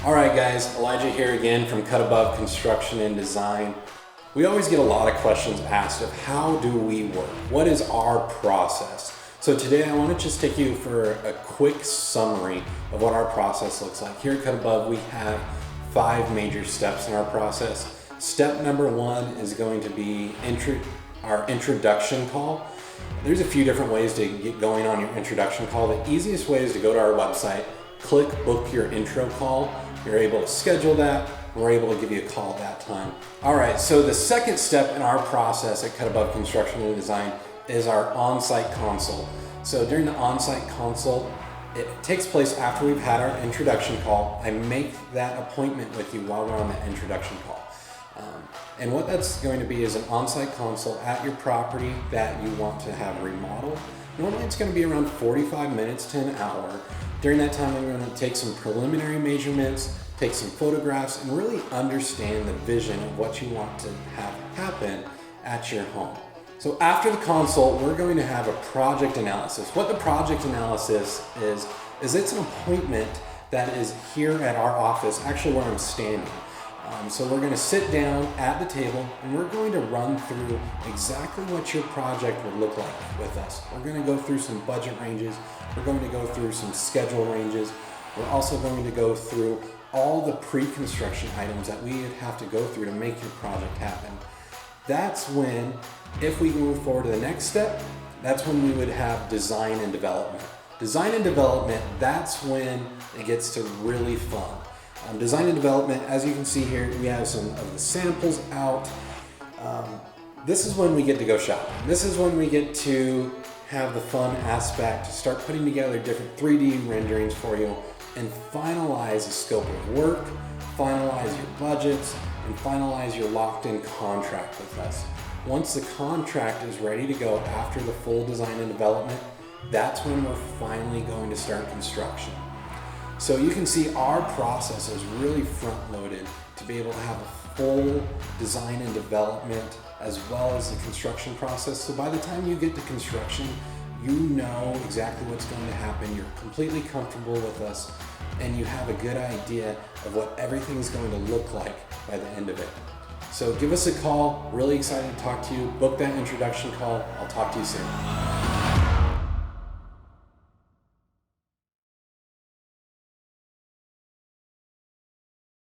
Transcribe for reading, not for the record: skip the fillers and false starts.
All right guys, Elijah here again from Cut Above Construction and Design. We always get a lot of questions asked of how do we work? What is our process? So today I want to just take you for a quick summary of what our process looks like. Here at Cut Above we have 5 major steps in our process. Step number 1 is going to be our introduction call. There's a few different ways to get going on your introduction call. The easiest way is to go to our website, click book your intro call. You're able to schedule that, and we're able to give you a call at that time. All right, so the second step in our process at Cut Above Construction and Design is our OnSite Console. So during the OnSite Console, it takes place after we've had our introduction call. I make that appointment with you while we're on the introduction call. And what that's going to be is an on-site console at your property that you want to have remodeled. Normally it's going to be around 45 minutes to an hour. During that time, I'm going to take some preliminary measurements, take some photographs, and really understand the vision of what you want to have happen at your home. So after the consult, we're going to have a project analysis. What the project analysis is it's an appointment that is here at our office, actually where I'm standing. So we're going to sit down at the table and we're going to run through exactly what your project would look like with us. We're going to go through some budget ranges. We're going to go through some schedule ranges. We're also going to go through all the pre-construction items that we would have to go through to make your project happen. That's when, if we move forward to the next step, that's when we would have design and development. Design and development, that's when it gets to really fun. Design and development, as you can see here, we have some of the samples out. This is when we get to go shopping. This is when we get to have the fun aspect, start putting together different 3D renderings for you and finalize the scope of work, finalize your budgets, and finalize your locked-in contract with us. Once the contract is ready to go after the full design and development, that's when we're finally going to start construction. So you can see our process is really front-loaded to be able to have a full design and development as well as the construction process. So by the time you get to construction, you know exactly what's going to happen. You're completely comfortable with us and you have a good idea of what everything's going to look like by the end of it. So give us a call. Really excited to talk to you. Book that introduction call. I'll talk to you soon.